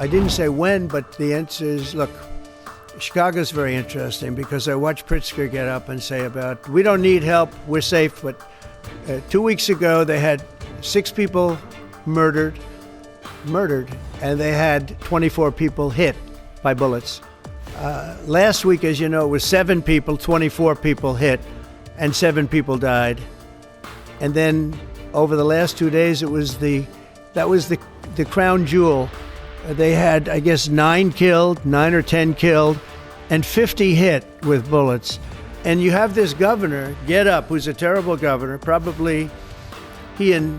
I didn't say when, but the answer is, look, Chicago's very interesting because I watched Pritzker get up and say about, we don't need help, we're safe. But 2 weeks ago, they had 6 people murdered, and they had 24 people hit by bullets. Last week, as you know, it was 7 people, 24 people hit, and 7 people died. And then over the last 2 days, that was the crown jewel. They had, I guess, 9 or 10 killed, and 50 hit with bullets. And you have this governor get up, who's a terrible governor. Probably he and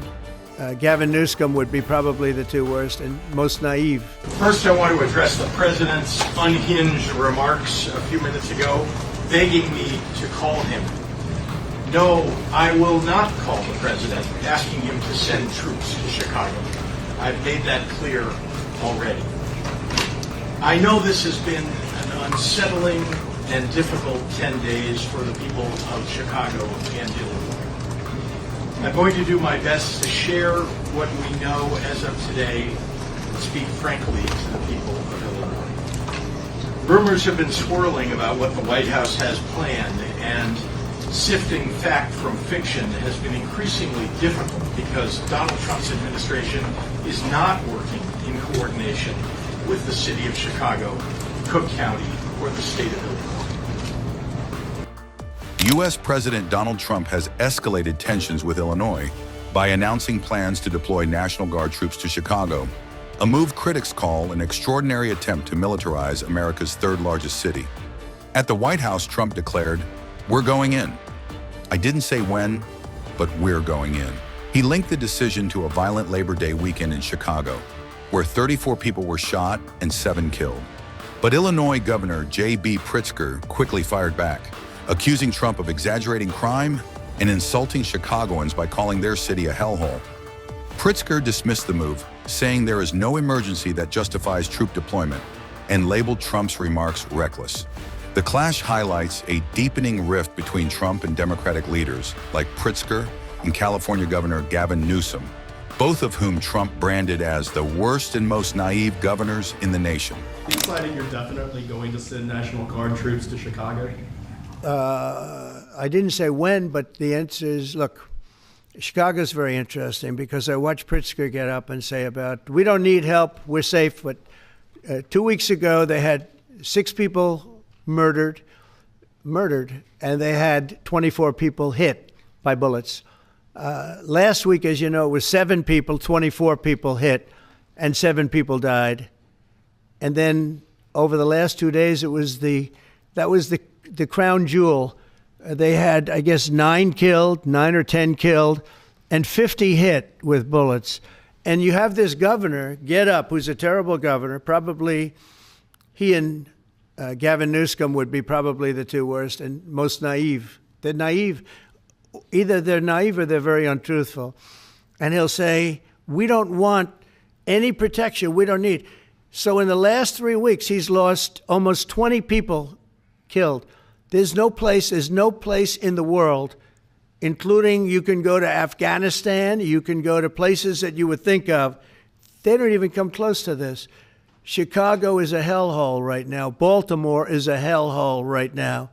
Gavin Newsom would be probably the 2 worst and most naive. First, I want to address the president's unhinged remarks a few minutes ago, begging me to call him. No, I will not call the president, asking him to send troops to Chicago. I've made that clear already. I know this has been an unsettling and difficult 10 days for the people of Chicago and Illinois. I'm going to do my best to share what we know as of today and speak frankly to the people of Illinois. Rumors have been swirling about what the White House has planned, and sifting fact from fiction has been increasingly difficult because Donald Trump's administration is not working in coordination with the city of Chicago, Cook County, or the state of Illinois. U.S. President Donald Trump has escalated tensions with Illinois by announcing plans to deploy National Guard troops to Chicago, a move critics call an extraordinary attempt to militarize America's 3rd largest city. At the White House, Trump declared, "We're going in." I didn't say when, but we're going in. He linked the decision to a violent Labor Day weekend in Chicago, where 34 people were shot and 7 killed. But Illinois Governor JB Pritzker quickly fired back, accusing Trump of exaggerating crime and insulting Chicagoans by calling their city a hellhole. Pritzker dismissed the move, saying there is no emergency that justifies troop deployment, and labeled Trump's remarks reckless. The clash highlights a deepening rift between Trump and Democratic leaders like Pritzker and California Governor Gavin Newsom, both of whom Trump branded as the worst and most naive governors in the nation. You decided you're definitely going to send National Guard troops to Chicago? I didn't say when, but the answer is, look, Chicago's very interesting because I watched Pritzker get up and say about, we don't need help, we're safe. But 2 weeks ago, they had 6 people murdered, and they had 24 people hit by bullets. Last week, as you know, it was 7 people, 24 people hit, and 7 people died. And then over the last 2 days, that was the crown jewel. They had, I guess, 9 or 10 killed, and 50 hit with bullets. And you have this governor get up, who's a terrible governor. Probably he and Gavin Newsom would be probably the 2 worst and most naive. They're naive. Either they're naive or they're very untruthful. And he'll say, we don't want any protection. We don't need. So in the last 3 weeks, he's lost almost 20 people killed. There's no place in the world, including you can go to Afghanistan, you can go to places that you would think of. They don't even come close to this. Chicago is a hellhole right now. Baltimore is a hellhole right now.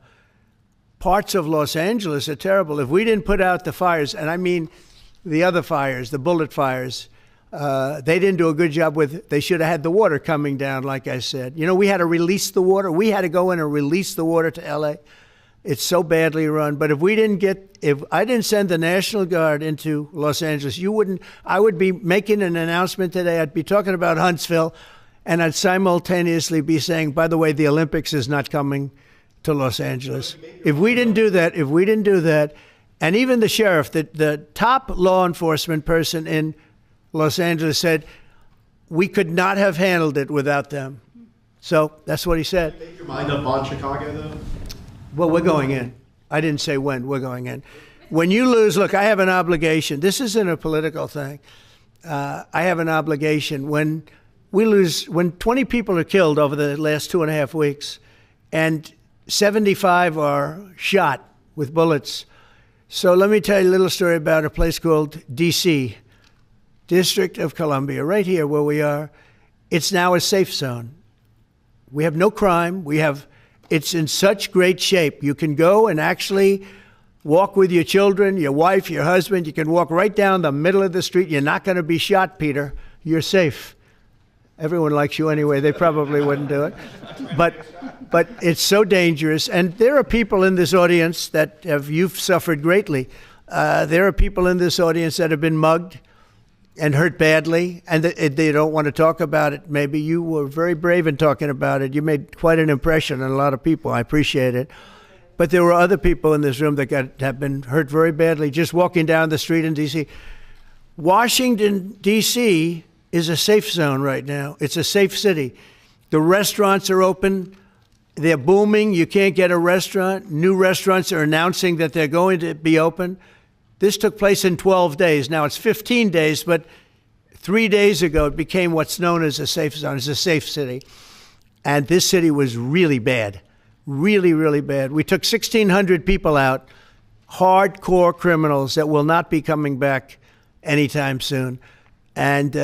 Parts of Los Angeles are terrible. If we didn't put out the fires, and I mean the other fires, the bullet fires, they didn't do a good job with, they should have had the water coming down, like I said. You know, we had to release the water. We had to go in and release the water to L.A. It's so badly run. But if I didn't send the National Guard into Los Angeles, I would be making an announcement today. I'd be talking about Huntsville, and I'd simultaneously be saying, by the way, the Olympics is not coming to Los Angeles. If we didn't do that, and even the sheriff, the top law enforcement person in Los Angeles said, we could not have handled it without them. So that's what he said. Did you make your mind up on Chicago, though? Well, we're going in. I didn't say when. We're going in. When you lose, look, I have an obligation. This isn't a political thing. I have an obligation. When we lose, when 20 people are killed over the last 2.5 weeks, and 75 are shot with bullets. So let me tell you a little story about a place called D.C., District of Columbia, right here where we are. it's now a safe zone. We have no crime. It's in such great shape. You can go and actually walk with your children, your wife, your husband. You can walk right down the middle of the street. You're not going to be shot, Peter. You're safe. Everyone likes you anyway. They probably wouldn't do it. But it's so dangerous. And there are people in this audience that you've suffered greatly. There are people in this audience that have been mugged and hurt badly, and they don't want to talk about it. Maybe you were very brave in talking about it. You made quite an impression on a lot of people. I appreciate it. But there were other people in this room that have been hurt very badly just walking down the street in D.C. Washington, D.C. is a safe zone right now. It's a safe city. The restaurants are open. They're booming. You can't get a restaurant. New restaurants are announcing that they're going to be open. This took place in 12 days. Now it's 15 days, but 3 days ago it became what's known as a safe zone. It's a safe city. And this city was really bad, really, really bad. We took 1,600 people out, hardcore criminals that will not be coming back anytime soon. And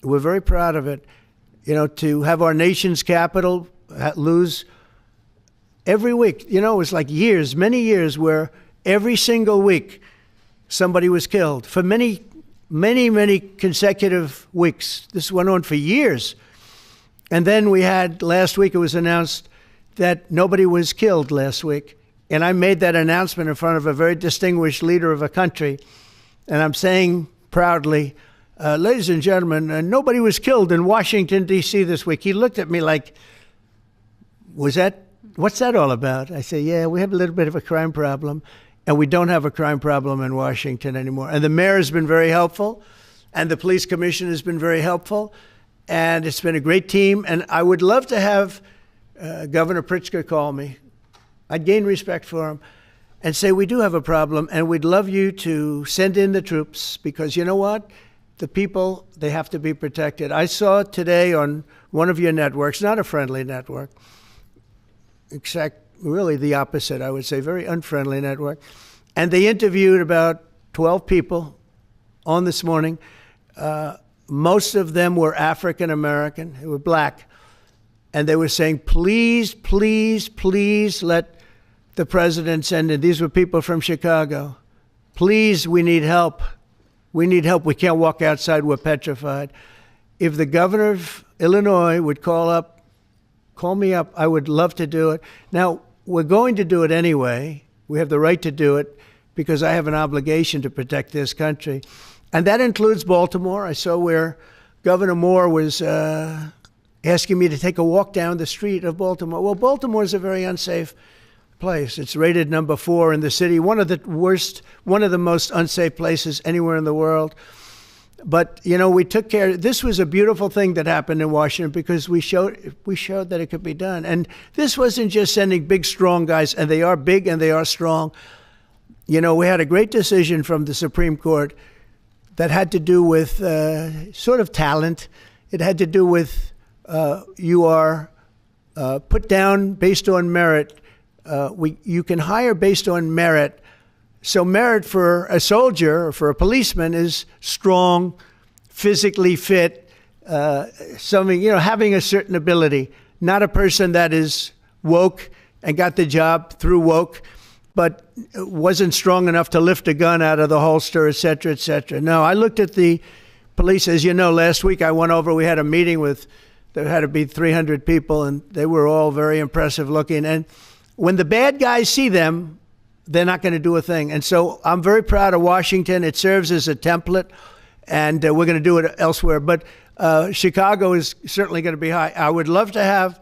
we're very proud of it. You know, to have our nation's capital lose every week. You know, it was like years, many years, where every single week somebody was killed for many, many, many consecutive weeks. This went on for years. And then we had, last week it was announced that nobody was killed last week. And I made that announcement in front of a very distinguished leader of a country. And I'm saying proudly, ladies and gentlemen, nobody was killed in Washington, D.C. this week. He looked at me like, what's that all about? I say, yeah, we have a little bit of a crime problem. And we don't have a crime problem in Washington anymore. And the mayor has been very helpful, and the police commission has been very helpful, and it's been a great team. And I would love to have Governor Pritzker call me. I'd gain respect for him and say, we do have a problem, and we'd love you to send in the troops, because you know what? The people, they have to be protected. I saw today on one of your networks, not a friendly network, really the opposite, I would say, very unfriendly network. And they interviewed about 12 people on this morning. Most of them were African American, they were black. And they were saying, please, please, please let the president send in. These were people from Chicago. Please, we need help. We need help. We can't walk outside. We're petrified. If the governor of Illinois would call me up, I would love to do it. Now, we're going to do it anyway. We have the right to do it because I have an obligation to protect this country. And that includes Baltimore. I saw where Governor Moore was asking me to take a walk down the street of Baltimore. Well, Baltimore is a very unsafe place. It's rated number 4 in the city, one of the most unsafe places anywhere in the world. But, you know, we took care. This was a beautiful thing that happened in Washington because we showed that it could be done. And this wasn't just sending big, strong guys, and they are big and they are strong. You know, we had a great decision from the Supreme Court that had to do with sort of talent. It had to do with you are put down based on merit. You can hire based on merit. So merit for a soldier or for a policeman is strong, physically fit, having a certain ability, not a person that is woke and got the job through woke, but wasn't strong enough to lift a gun out of the holster, et cetera, et cetera. No, I looked at the police. As you know, last week I went over, we had a meeting there had to be 300 people, and they were all very impressive looking. And when the bad guys see them, they're not going to do a thing. And so I'm very proud of Washington. It serves as a template, and we're going to do it elsewhere. But Chicago is certainly going to be high. I would love to have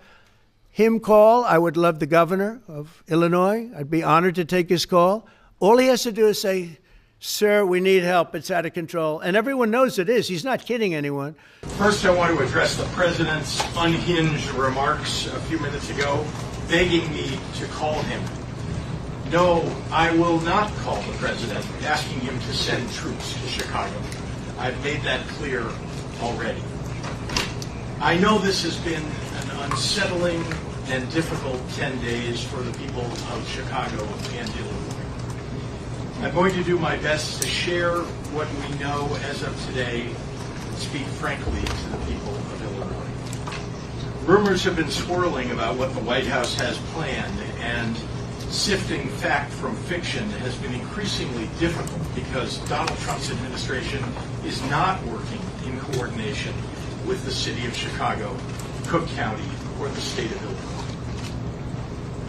him call. I would love the governor of Illinois. I'd be honored to take his call. All he has to do is say, sir, we need help. It's out of control. And everyone knows it is. He's not kidding anyone. First, I want to address the president's unhinged remarks a few minutes ago, begging me to call him. No, I will not call the president, asking him to send troops to Chicago. I've made that clear already. I know this has been an unsettling and difficult 10 days for the people of Chicago and Illinois. I'm going to do my best to share what we know as of today speak frankly to the people of Illinois. Rumors have been swirling about what the White House has planned, and sifting fact from fiction has been increasingly difficult because Donald Trump's administration is not working in coordination with the city of Chicago, Cook County, or the state of Illinois.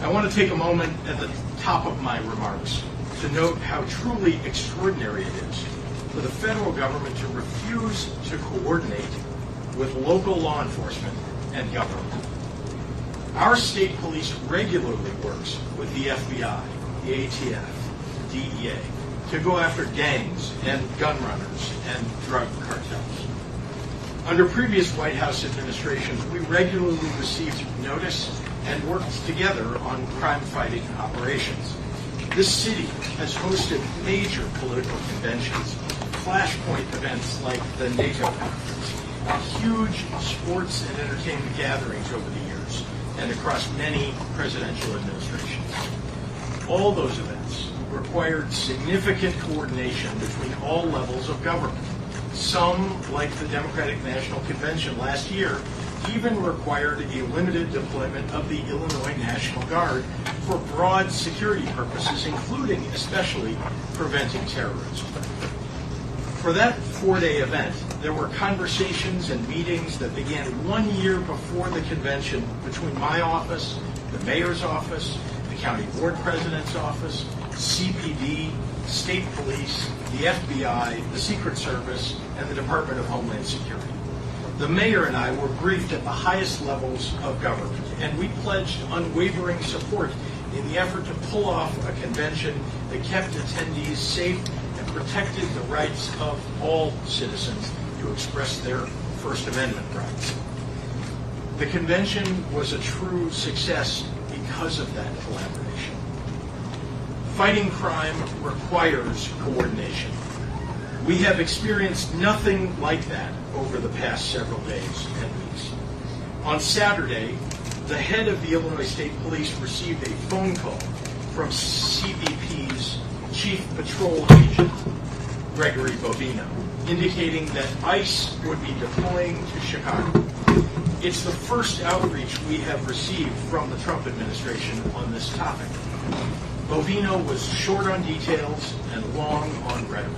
I want to take a moment at the top of my remarks to note how truly extraordinary it is for the federal government to refuse to coordinate with local law enforcement and government. Our state police regularly works with the FBI, the ATF, DEA, to go after gangs and gun runners and drug cartels. Under previous White House administrations, we regularly received notice and worked together on crime-fighting operations. This city has hosted major political conventions, flashpoint events like the NATO conference, huge sports and entertainment gatherings over the years, and across many presidential administrations. All those events required significant coordination between all levels of government. Some, like the Democratic National Convention last year, even required a limited deployment of the Illinois National Guard for broad security purposes, including especially preventing terrorism. For that four-day event, there were conversations and meetings that began 1 year before the convention between my office, the mayor's office, the county board president's office, CPD, state police, the FBI, the Secret Service, and the Department of Homeland Security. The mayor and I were briefed at the highest levels of government, and we pledged unwavering support in the effort to pull off a convention that kept attendees safe and protected the rights of all citizens to express their First Amendment rights. The convention was a true success because of that collaboration. Fighting crime requires coordination. We have experienced nothing like that over the past several days and weeks. On Saturday, the head of the Illinois State Police received a phone call from CBP's Chief Patrol Agent, Gregory Bovino, indicating that ICE would be deploying to Chicago. It's the first outreach we have received from the Trump administration on this topic. Bovino was short on details and long on rhetoric.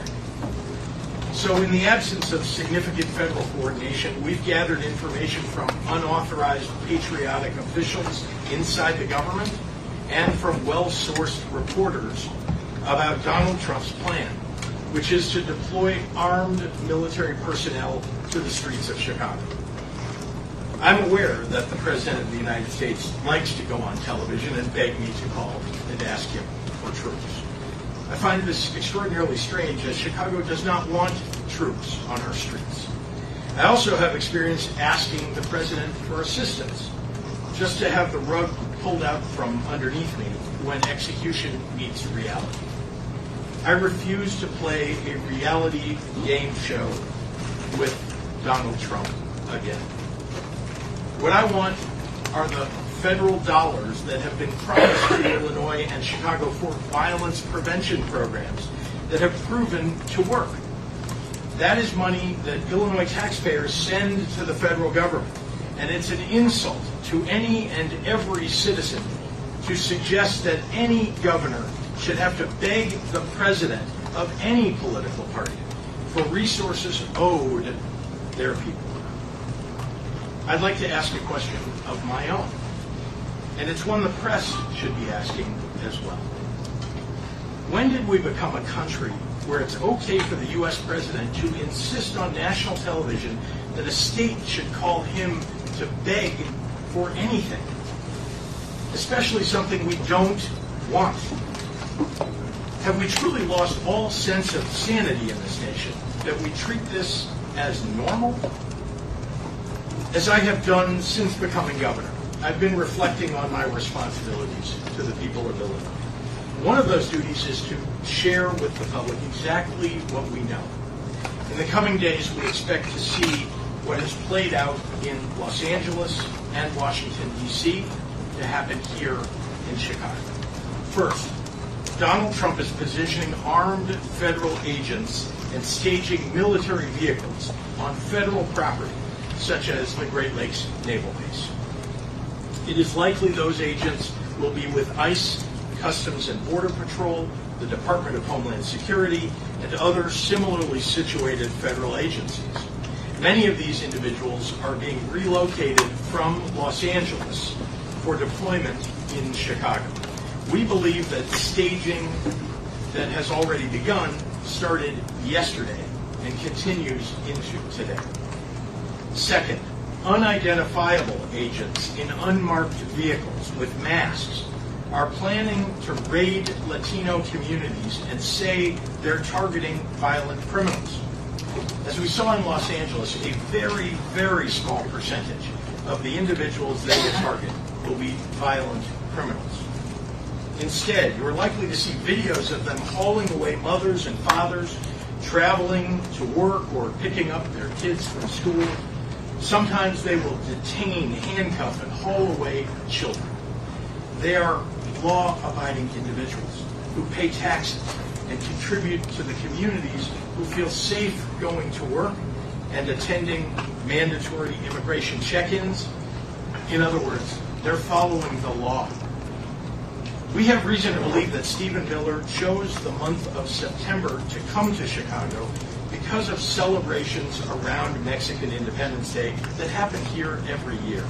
So in the absence of significant federal coordination, we've gathered information from unauthorized patriotic officials inside the government and from well-sourced reporters about Donald Trump's plan, which is to deploy armed military personnel to the streets of Chicago. I'm aware that the President of the United States likes to go on television and beg me to call and ask him for troops. I find this extraordinarily strange, as Chicago does not want troops on our streets. I also have experience asking the President for assistance, just to have the rug pulled out from underneath me when execution meets reality. I refuse to play a reality game show with Donald Trump again. What I want are the federal dollars that have been promised to Illinois and Chicago for violence prevention programs that have proven to work. That is money that Illinois taxpayers send to the federal government, and it's an insult to any and every citizen to suggest that any governor should have to beg the president of any political party for resources owed their people. I'd like to ask a question of my own, and it's one the press should be asking as well. When did we become a country where it's okay for the U.S. president to insist on national television that a state should call him to beg for anything, especially something we don't want? Have we truly lost all sense of sanity in this nation, that we treat this as normal? As I have done since becoming governor, I've been reflecting on my responsibilities to the people of Illinois. One of those duties is to share with the public exactly what we know. In the coming days, we expect to see what has played out in Los Angeles and Washington, D.C. to happen here in Chicago. First, Donald Trump is positioning armed federal agents and staging military vehicles on federal property, such as the Great Lakes Naval Base. It is likely those agents will be with ICE, Customs and Border Patrol, the Department of Homeland Security, and other similarly situated federal agencies. Many of these individuals are being relocated from Los Angeles for deployment in Chicago. We believe that staging that has already begun started yesterday and continues into today. Second, unidentifiable agents in unmarked vehicles with masks are planning to raid Latino communities and say they're targeting violent criminals. As we saw in Los Angeles, a very, very small percentage of the individuals they will target will be violent criminals. Instead, you're likely to see videos of them hauling away mothers and fathers, traveling to work or picking up their kids from school. Sometimes they will detain, handcuff, and haul away children. They are law-abiding individuals who pay taxes and contribute to the communities who feel safe going to work and attending mandatory immigration check-ins. In other words, they're following the law. We have reason to believe that Stephen Miller chose the month of September to come to Chicago because of celebrations around Mexican Independence Day that happen here every year.